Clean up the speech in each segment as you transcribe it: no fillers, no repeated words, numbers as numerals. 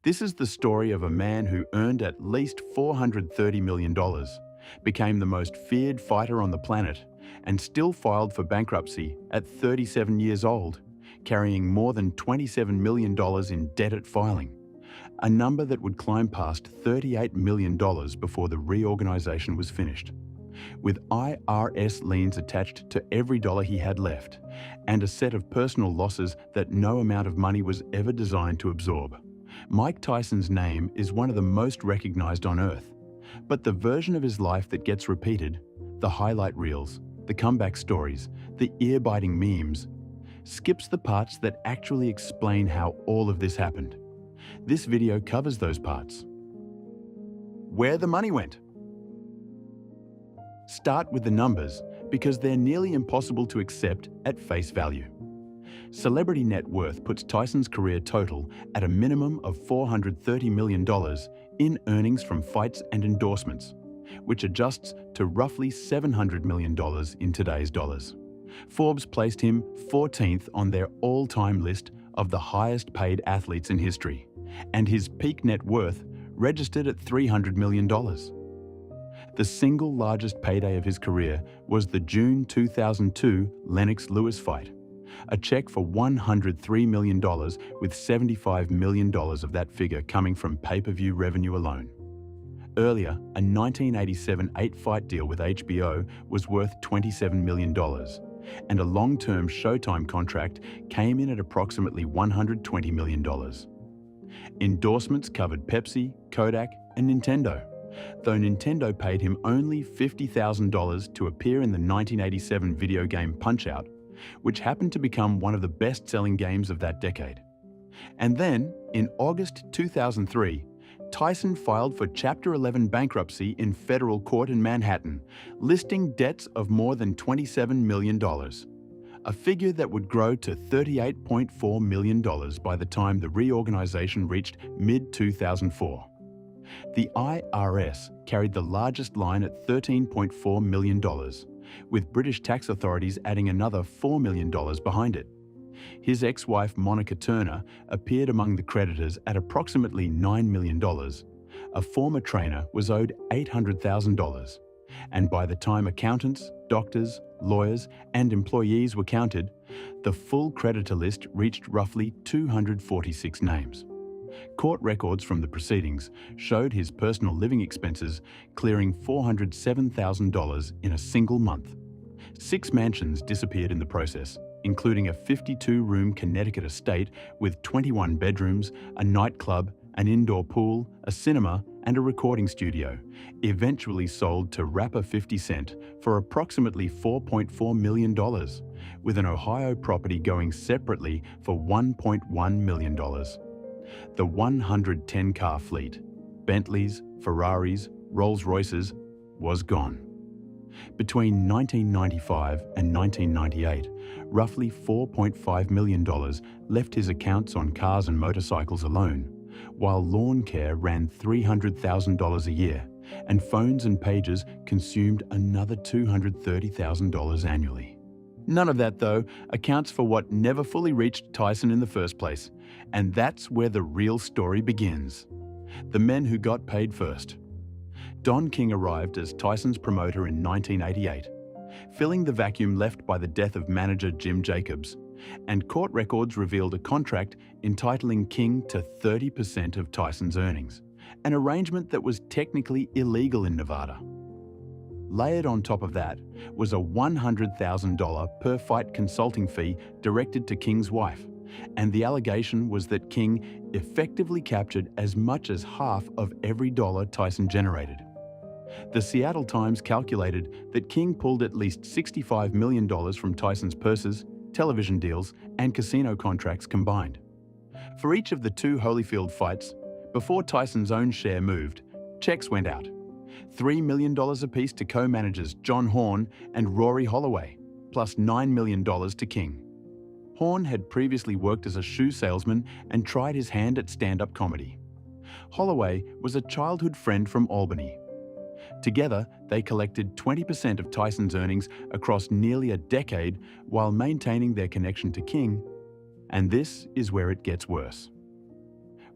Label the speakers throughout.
Speaker 1: This is the story of a man who earned at least $430 million, became the most feared fighter on the planet, and still filed for bankruptcy at 37 years old, carrying more than $27 million in debt at filing, a number that would climb past $38 million before the reorganization was finished. With IRS liens attached to every dollar he had left, and a set of personal losses that no amount of money was ever designed to absorb. Mike Tyson's name is one of the most recognized on earth, but the version of his life that gets repeated, the highlight reels, the comeback stories, the ear-biting memes, skips the parts that actually explain how all of this happened. This video covers those parts. Where the money went. Start with the numbers because they're nearly impossible to accept at face value. Celebrity net worth puts Tyson's career total at a minimum of $430 million in earnings from fights and endorsements, which adjusts to roughly $700 million in today's dollars. Forbes placed him 14th on their all-time list of the highest paid athletes in history, and his peak net worth registered at $300 million. The single largest payday of his career was the June 2002 Lennox Lewis fight, a check for $103 million, with $75 million of that figure coming from pay-per-view revenue alone. Earlier, a 1987 8-fight deal with HBO was worth $27 million, and a long-term Showtime contract came in at approximately $120 million. Endorsements covered Pepsi, Kodak, and Nintendo, though Nintendo paid him only $50,000 to appear in the 1987 video game Punch-Out!, which happened to become one of the best-selling games of that decade. And then, in August 2003, Tyson filed for Chapter 11 bankruptcy in federal court in Manhattan, listing debts of more than $27 million, a figure that would grow to $38.4 million by the time the reorganization reached mid-2004. The IRS carried the largest line at $13.4 million, with British tax authorities adding another $4 million behind it. His ex-wife Monica Turner appeared among the creditors at approximately $9 million. A former trainer was owed $800,000, and by the time accountants, doctors, lawyers, and employees were counted, the full creditor list reached roughly 246 names. Court records from the proceedings showed his personal living expenses clearing $407,000 in a single month. 6 mansions disappeared in the process, including a 52-room Connecticut estate with 21 bedrooms, a nightclub, an indoor pool, a cinema, and a recording studio, eventually sold to rapper 50 Cent for approximately $4.4 million, with an Ohio property going separately for $1.1 million. The 110-car fleet, Bentleys, Ferraris, Rolls-Royces, was gone. Between 1995 and 1998, roughly $4.5 million left his accounts on cars and motorcycles alone, while lawn care ran $300,000 a year, and phones and pages consumed another $230,000 annually. None of that, though, accounts for what never fully reached Tyson in the first place, and that's where the real story begins. The men who got paid first. Don King arrived as Tyson's promoter in 1988, filling the vacuum left by the death of manager Jim Jacobs, and court records revealed a contract entitling King to 30% of Tyson's earnings, an arrangement that was technically illegal in Nevada. Layered on top of that was a $100,000 per fight consulting fee directed to King's wife, and the allegation was that King effectively captured as much as half of every dollar Tyson generated. The Seattle Times calculated that King pulled at least $65 million from Tyson's purses, television deals, and casino contracts combined. For each of the 2 Holyfield fights, before Tyson's own share moved, checks went out. $3 million apiece to co-managers John Horn and Rory Holloway, plus $9 million to King. Horn had previously worked as a shoe salesman and tried his hand at stand-up comedy. Holloway was a childhood friend from Albany. Together, they collected 20% of Tyson's earnings across nearly a decade while maintaining their connection to King. And this is where it gets worse.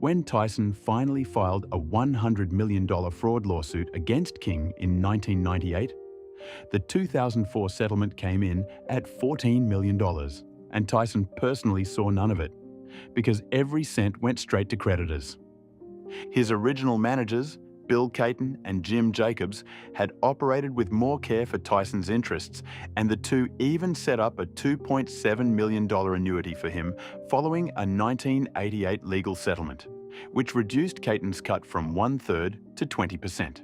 Speaker 1: When Tyson finally filed a $100 million fraud lawsuit against King in 1998, the 2004 settlement came in at $14 million, and Tyson personally saw none of it, because every cent went straight to creditors. His original managers, Bill Caton and Jim Jacobs, had operated with more care for Tyson's interests, and the two even set up a $2.7 million annuity for him following a 1988 legal settlement, which reduced Caton's cut from 1/3 to 20%.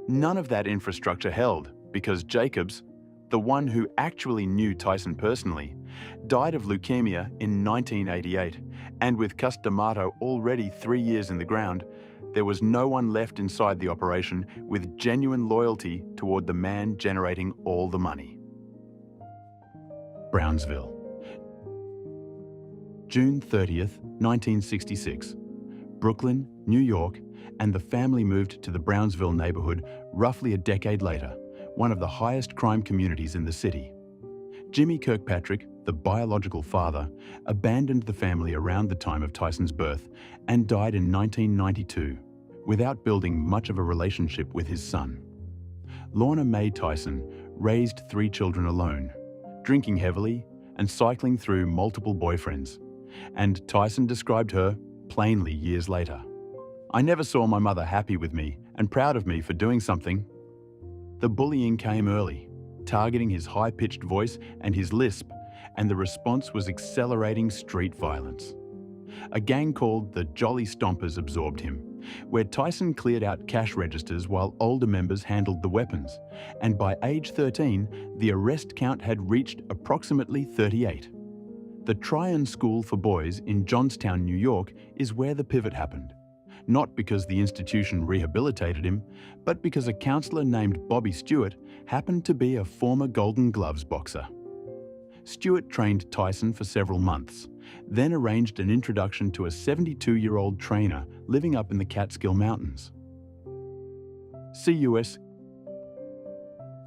Speaker 1: None of that infrastructure held because Jacobs, the one who actually knew Tyson personally, died of leukemia in 1988, and with Cus D'Amato already 3 years in the ground, there was no one left inside the operation with genuine loyalty toward the man generating all the money. Brownsville. June 30th, 1966. Brooklyn, New York, and the family moved to the Brownsville neighborhood roughly a decade later, one of the highest crime communities in the city. Jimmy Kirkpatrick, the biological father, abandoned the family around the time of Tyson's birth and died in 1992, without building much of a relationship with his son. Lorna Mae Tyson raised 3 children alone, drinking heavily and cycling through multiple boyfriends, and Tyson described her plainly years later. "I never saw my mother happy with me and proud of me for doing something." The bullying came early, targeting his high-pitched voice and his lisp, and the response was accelerating street violence. A gang called the Jolly Stompers absorbed him, where Tyson cleared out cash registers while older members handled the weapons, and by age 13, the arrest count had reached approximately 38. The Tryon School for Boys in Johnstown, New York, is where the pivot happened. Not because the institution rehabilitated him, but because a counselor named Bobby Stewart happened to be a former Golden Gloves boxer. Stewart trained Tyson for several months, then arranged an introduction to a 72-year-old trainer living up in the Catskill Mountains. CUS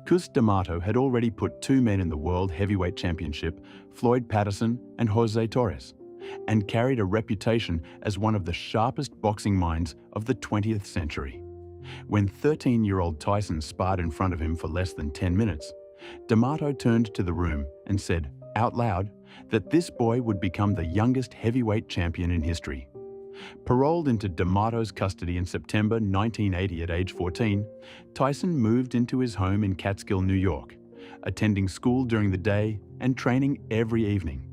Speaker 1: Cus D'Amato had already put 2 men in the World Heavyweight Championship, Floyd Patterson and Jose Torres, and carried a reputation as one of the sharpest boxing minds of the 20th century. When 13-year-old Tyson sparred in front of him for less than 10 minutes, D'Amato turned to the room and said, out loud, that this boy would become the youngest heavyweight champion in history. Paroled into D'Amato's custody in September 1980 at age 14, Tyson moved into his home in Catskill, New York, attending school during the day and training every evening.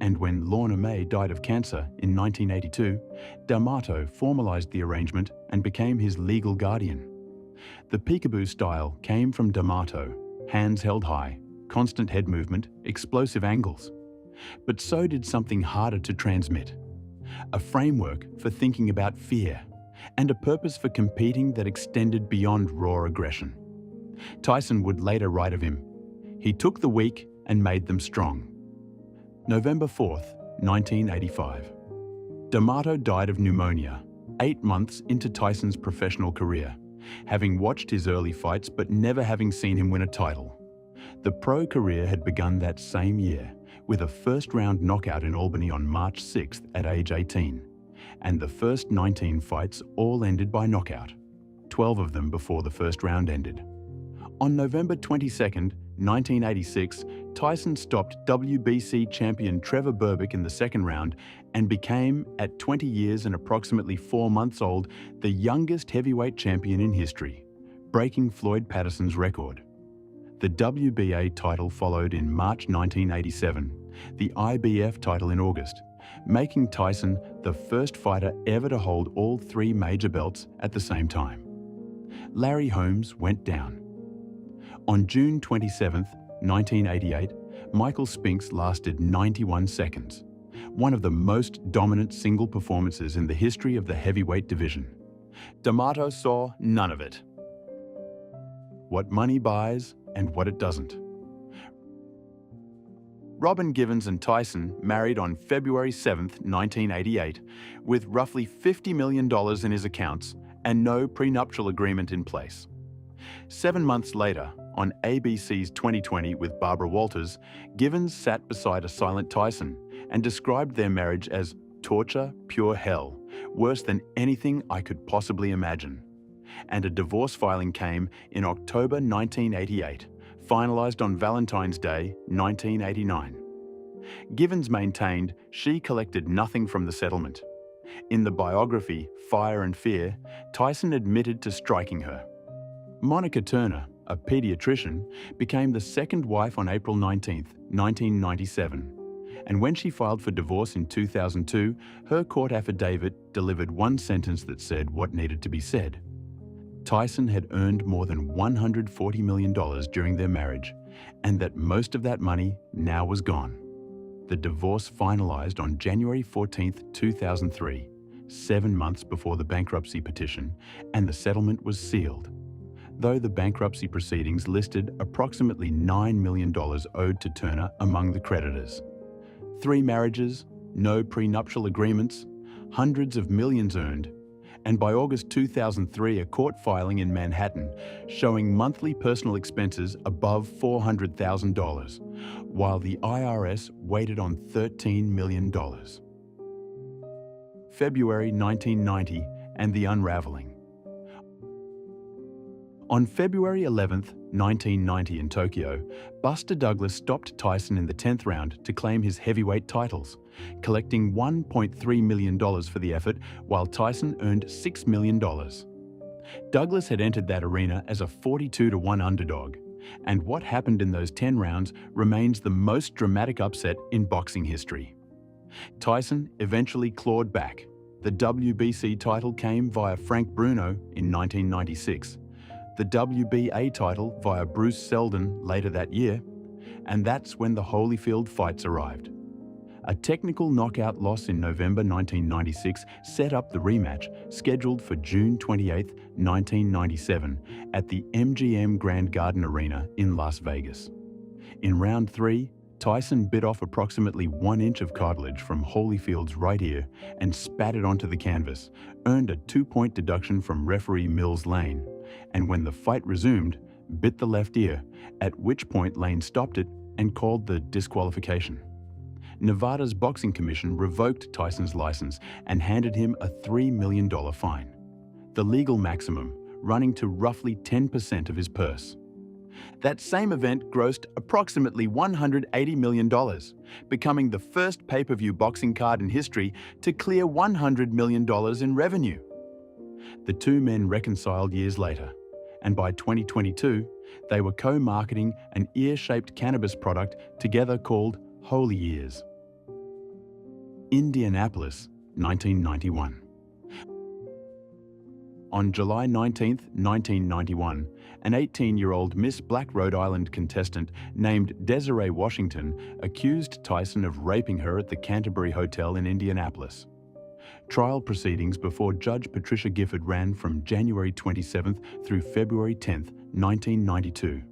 Speaker 1: And when Lorna Mae died of cancer in 1982, D'Amato formalized the arrangement and became his legal guardian. The peekaboo style came from D'Amato, hands held high, constant head movement, explosive angles. But so did something harder to transmit: a framework for thinking about fear, and a purpose for competing that extended beyond raw aggression. Tyson would later write of him, "He took the weak and made them strong." November 4th, 1985. D'Amato died of pneumonia, 8 months into Tyson's professional career, having watched his early fights but never having seen him win a title. The pro career had begun that same year, with a first-round knockout in Albany on March 6th at age 18, and the first 19 fights all ended by knockout, 12 of them before the first round ended. On November 22nd, 1986, Tyson stopped WBC champion Trevor Berbick in the second round and became, at 20 years and approximately 4 months old, the youngest heavyweight champion in history, breaking Floyd Patterson's record. The WBA title followed in March 1987, the IBF title in August, making Tyson the first fighter ever to hold all 3 major belts at the same time. Larry Holmes went down. On June 27, 1988, Michael Spinks lasted 91 seconds, one of the most dominant single performances in the history of the heavyweight division. D'Amato saw none of it. What money buys and what it doesn't. Robin Givens and Tyson married on February 7, 1988, with roughly $50 million in his accounts and no prenuptial agreement in place. 7 months later, on ABC's 2020 with Barbara Walters, Givens sat beside a silent Tyson and described their marriage as torture, pure hell, worse than anything I could possibly imagine. And a divorce filing came in October 1988, finalized on Valentine's Day 1989. Givens maintained she collected nothing from the settlement. In the biography, Fire and Fear, Tyson admitted to striking her. Monica Turner, a pediatrician, became the second wife on April 19, 1997. And when she filed for divorce in 2002, her court affidavit delivered one sentence that said what needed to be said. Tyson had earned more than $140 million during their marriage, and that most of that money now was gone. The divorce finalized on January 14, 2003, 7 months before the bankruptcy petition, and the settlement was sealed. Though the bankruptcy proceedings listed approximately $9 million owed to Turner among the creditors. 3 marriages, no prenuptial agreements, hundreds of millions earned, and by August 2003, a court filing in Manhattan showing monthly personal expenses above $400,000, while the IRS waited on $13 million. February 1990 and the unraveling. On February 11, 1990 in Tokyo, Buster Douglas stopped Tyson in the 10th round to claim his heavyweight titles, collecting $1.3 million for the effort, while Tyson earned $6 million. Douglas had entered that arena as a 42-1 underdog, and what happened in those 10 rounds remains the most dramatic upset in boxing history. Tyson eventually clawed back. The WBC title came via Frank Bruno in 1996, the WBA title via Bruce Seldon later that year, and that's when the Holyfield fights arrived. A technical knockout loss in November 1996 set up the rematch scheduled for June 28, 1997 at the MGM Grand Garden Arena in Las Vegas. In round 3, Tyson bit off approximately 1 inch of cartilage from Holyfield's right ear and spat it onto the canvas, earned a 2-point deduction from referee Mills Lane, and when the fight resumed, bit the left ear, at which point Lane stopped it and called the disqualification. Nevada's boxing commission revoked Tyson's license and handed him a $3 million fine, the legal maximum, running to roughly 10% of his purse. That same event grossed approximately $180 million, becoming the first pay-per-view boxing card in history to clear $100 million in revenue. The two men reconciled years later, and by 2022, they were co-marketing an ear-shaped cannabis product together called Holy Ears. Indianapolis, 1991. On July 19, 1991, an 18-year-old Miss Black Rhode Island contestant named Desiree Washington accused Tyson of raping her at the Canterbury Hotel in Indianapolis. Trial proceedings before Judge Patricia Gifford ran from January 27 through February 10, 1992,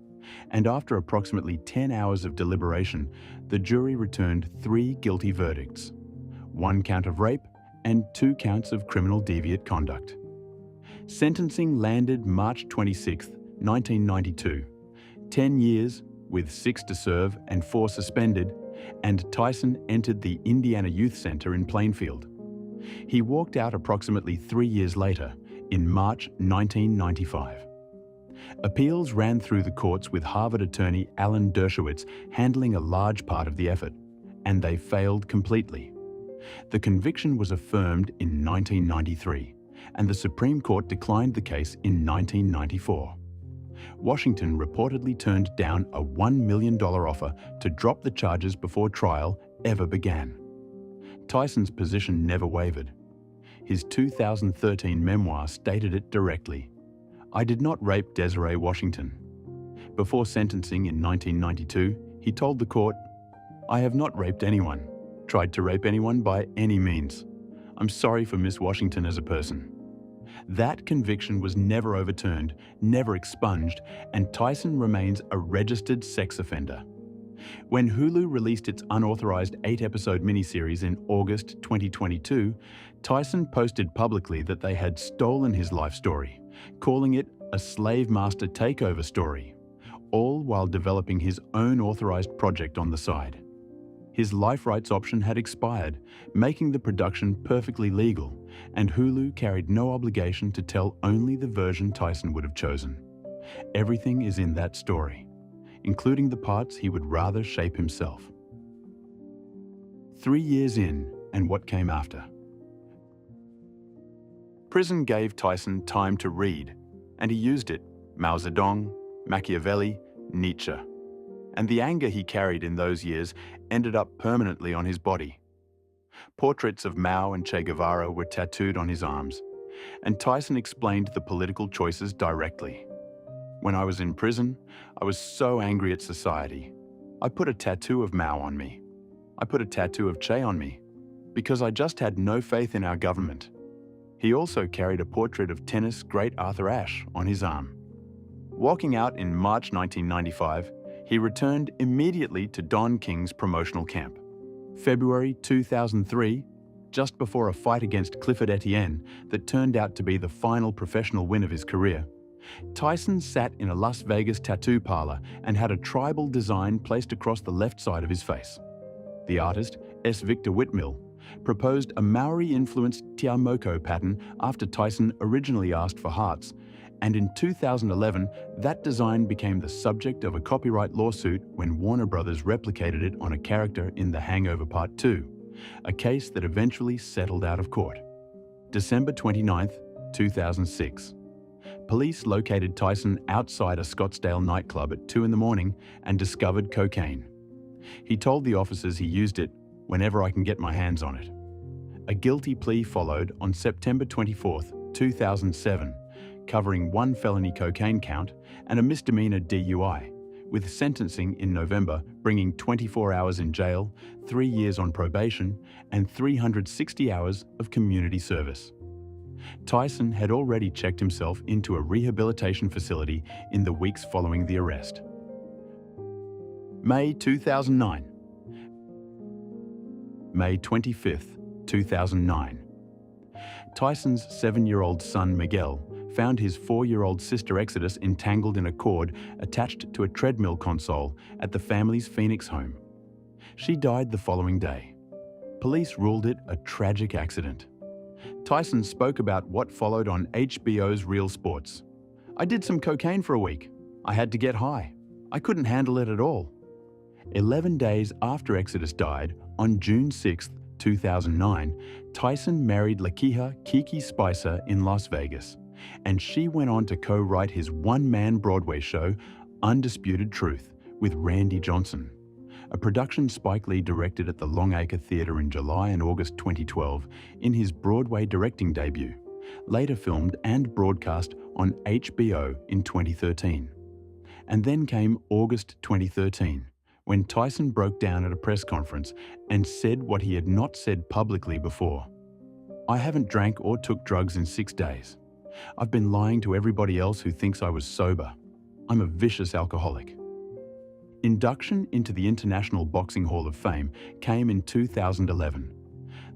Speaker 1: and after approximately 10 hours of deliberation, the jury returned 3 guilty verdicts: 1 count of rape and 2 counts of criminal deviant conduct. Sentencing landed March 26, 1992, 10 years with 6 to serve and 4 suspended, and Tyson entered the Indiana Youth Center in Plainfield. He walked out approximately 3 years later, in March 1995. Appeals ran through the courts with Harvard attorney Alan Dershowitz handling a large part of the effort, and they failed completely. The conviction was affirmed in 1993, and the Supreme Court declined the case in 1994. Washington reportedly turned down a $1 million offer to drop the charges before trial ever began. Tyson's position never wavered. His 2013 memoir stated it directly. "I did not rape Desiree Washington." Before sentencing in 1992, he told the court, "I have not raped anyone, tried to rape anyone by any means. I'm sorry for Miss Washington as a person." That conviction was never overturned, never expunged, and Tyson remains a registered sex offender. When Hulu released its unauthorized 8-episode miniseries in August 2022, Tyson posted publicly that they had stolen his life story, calling it a slave master takeover story, all while developing his own authorized project on the side. His life rights option had expired, making the production perfectly legal, and Hulu carried no obligation to tell only the version Tyson would have chosen. Everything is in that story, including the parts he would rather shape himself. 3 years in, and what came after. Prison gave Tyson time to read, and he used it. Mao Zedong, Machiavelli, Nietzsche. And the anger he carried in those years ended up permanently on his body. Portraits of Mao and Che Guevara were tattooed on his arms, and Tyson explained the political choices directly. When I was in prison, I was so angry at society. I put a tattoo of Mao on me. I put a tattoo of Che on me, because I just had no faith in our government. He also carried a portrait of tennis great Arthur Ashe on his arm. Walking out in March 1995, he returned immediately to Don King's promotional camp. February 2003, just before a fight against Clifford Etienne that turned out to be the final professional win of his career, Tyson sat in a Las Vegas tattoo parlor and had a tribal design placed across the left side of his face. The artist, S. Victor Whitmill, proposed a Maori-influenced Tiamoko pattern after Tyson originally asked for hearts, and in 2011, that design became the subject of a copyright lawsuit when Warner Brothers replicated it on a character in The Hangover Part 2, a case that eventually settled out of court. December 29, 2006. Police located Tyson outside a Scottsdale nightclub at 2 a.m. and discovered cocaine. He told the officers he used it whenever I can get my hands on it. A guilty plea followed on September 24, 2007, covering 1 felony cocaine count and a misdemeanor DUI, with sentencing in November bringing 24 hours in jail, 3 years on probation, and 360 hours of community service. Tyson had already checked himself into a rehabilitation facility in the weeks following the arrest. May 2009. May 25, 2009. Tyson's 7-year-old son, Miguel, found his 4-year-old sister Exodus entangled in a cord attached to a treadmill console at the family's Phoenix home. She died the following day. Police ruled it a tragic accident. Tyson spoke about what followed on HBO's Real Sports. "I did some cocaine for a week. I had to get high. I couldn't handle it at all." 11 days after Exodus died, on June 6, 2009, Tyson married Lakeha Kiki Spicer in Las Vegas, and she went on to co-write his one-man Broadway show, Undisputed Truth, with Randy Johnson, a production Spike Lee directed at the Longacre Theatre in July and August 2012 in his Broadway directing debut, later filmed and broadcast on HBO in 2013. And then came August 2013, when Tyson broke down at a press conference and said what he had not said publicly before. "I haven't drank or took drugs in 6 days. I've been lying to everybody else who thinks I was sober. I'm a vicious alcoholic." Induction into the International Boxing Hall of Fame came in 2011,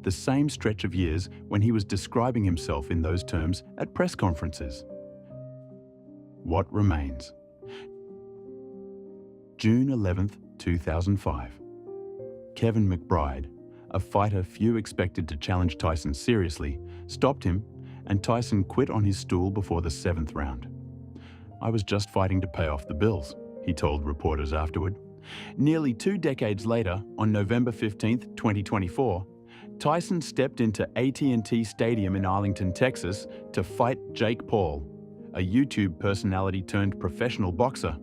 Speaker 1: the same stretch of years when he was describing himself in those terms at press conferences. What remains? June 11, 2005. Kevin McBride, a fighter few expected to challenge Tyson seriously, stopped him, and Tyson quit on his stool before the 7th round. "I was just fighting to pay off the bills," he told reporters afterward. Nearly 2 decades later, on November 15, 2024, Tyson stepped into AT&T Stadium in Arlington, Texas, to fight Jake Paul, a YouTube personality turned professional boxer,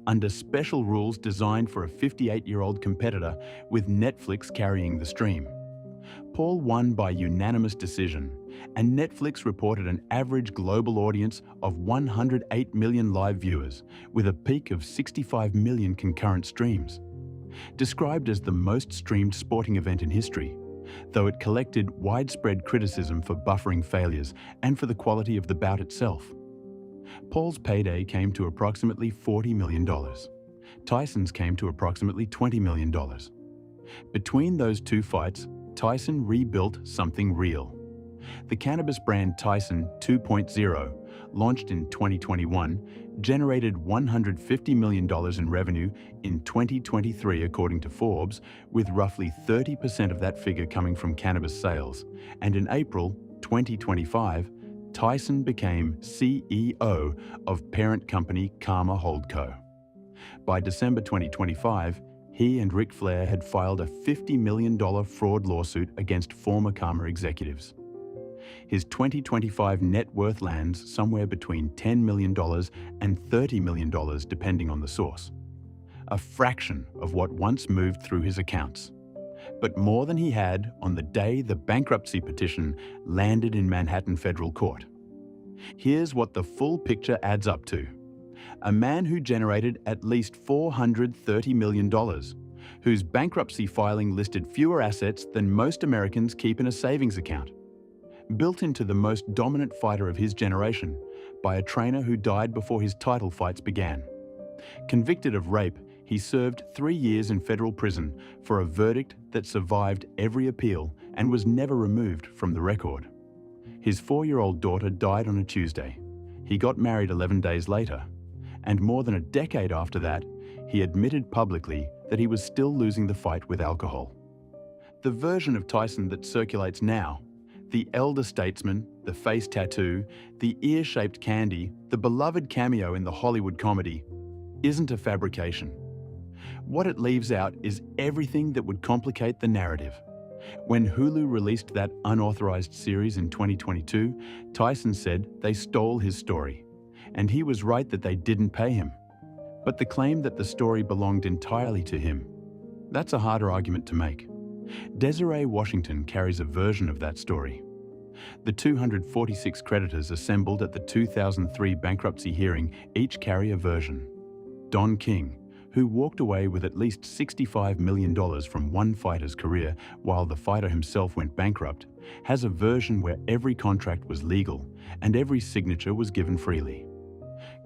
Speaker 1: under special rules designed for a 58-year-old competitor, with Netflix carrying the stream. Paul won by unanimous decision, and Netflix reported an average global audience of 108 million live viewers, with a peak of 65 million concurrent streams. Described as the most streamed sporting event in history, though it collected widespread criticism for buffering failures and for the quality of the bout itself. Paul's payday came to approximately $40 million. Tyson's came to approximately $20 million. Between those two fights, Tyson rebuilt something real. The cannabis brand Tyson 2.0 launched in 2021, generated $150 million in revenue in 2023 according to Forbes, with roughly 30% of that figure coming from cannabis sales. And in April 2025, Tyson became CEO of parent company Karma Holdco. By December 2025, he and Ric Flair had filed a $50 million fraud lawsuit against former Karma executives. His 2025 net worth lands somewhere between $10 million and $30 million depending on the source. A fraction of what once moved through his accounts. But more than he had on the day the bankruptcy petition landed in Manhattan federal court. Here's what the full picture adds up to. A man who generated at least $430 million, whose bankruptcy filing listed fewer assets than most Americans keep in a savings account. Built into the most dominant fighter of his generation by a trainer who died before his title fights began. Convicted of rape, he served 3 years in federal prison for a verdict that survived every appeal and was never removed from the record. His 4-year-old daughter died on a Tuesday. He got married 11 days later. And more than a decade after that, he admitted publicly that he was still losing the fight with alcohol. The version of Tyson that circulates now, the elder statesman, the face tattoo, the ear-shaped candy, the beloved cameo in the Hollywood comedy, isn't a fabrication. What it leaves out is everything that would complicate the narrative. When Hulu released that unauthorized series in 2022, Tyson said they stole his story. And he was right that they didn't pay him. But the claim that the story belonged entirely to him, that's a harder argument to make. Desiree Washington carries a version of that story. The 246 creditors assembled at the 2003 bankruptcy hearing each carry a version. Don King, who walked away with at least $65 million from one fighter's career while the fighter himself went bankrupt, has a version where every contract was legal and every signature was given freely.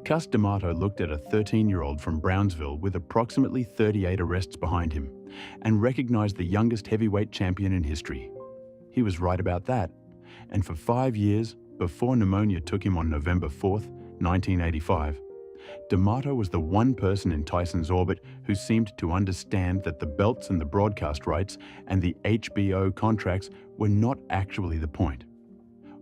Speaker 1: Cus D'Amato looked at a 13-year-old from Brownsville with approximately 38 arrests behind him and recognized the youngest heavyweight champion in history. He was right about that, and for 5 years, before pneumonia took him on November 4th, 1985, D'Amato was the one person in Tyson's orbit who seemed to understand that the belts and the broadcast rights and the HBO contracts were not actually the point.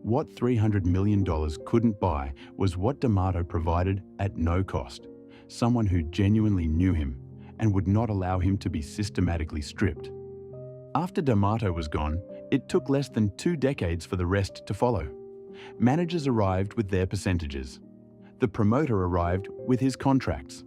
Speaker 1: What $300 million couldn't buy was what D'Amato provided at no cost, someone who genuinely knew him and would not allow him to be systematically stripped. After D'Amato was gone, it took less than 2 decades for the rest to follow. Managers arrived with their percentages. The promoter arrived with his contracts.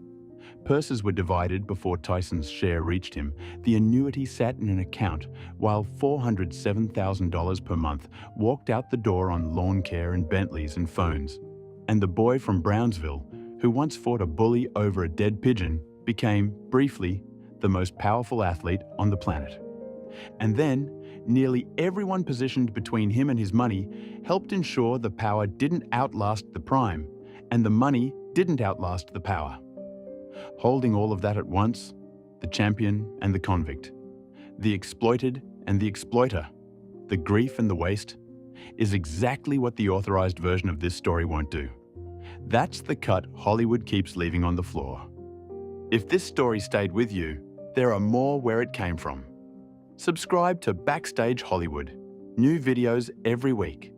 Speaker 1: Purses were divided before Tyson's share reached him. The annuity sat in an account, while $407,000 per month walked out the door on lawn care and Bentleys and phones. And the boy from Brownsville, who once fought a bully over a dead pigeon, became, briefly, the most powerful athlete on the planet. And then, nearly everyone positioned between him and his money helped ensure the power didn't outlast the prime, and the money didn't outlast the power. Holding all of that at once, the champion and the convict, the exploited and the exploiter, the grief and the waste, is exactly what the authorized version of this story won't do. That's the cut Hollywood keeps leaving on the floor. If this story stayed with you, there are more where it came from. Subscribe to Backstage Hollywood. New videos every week.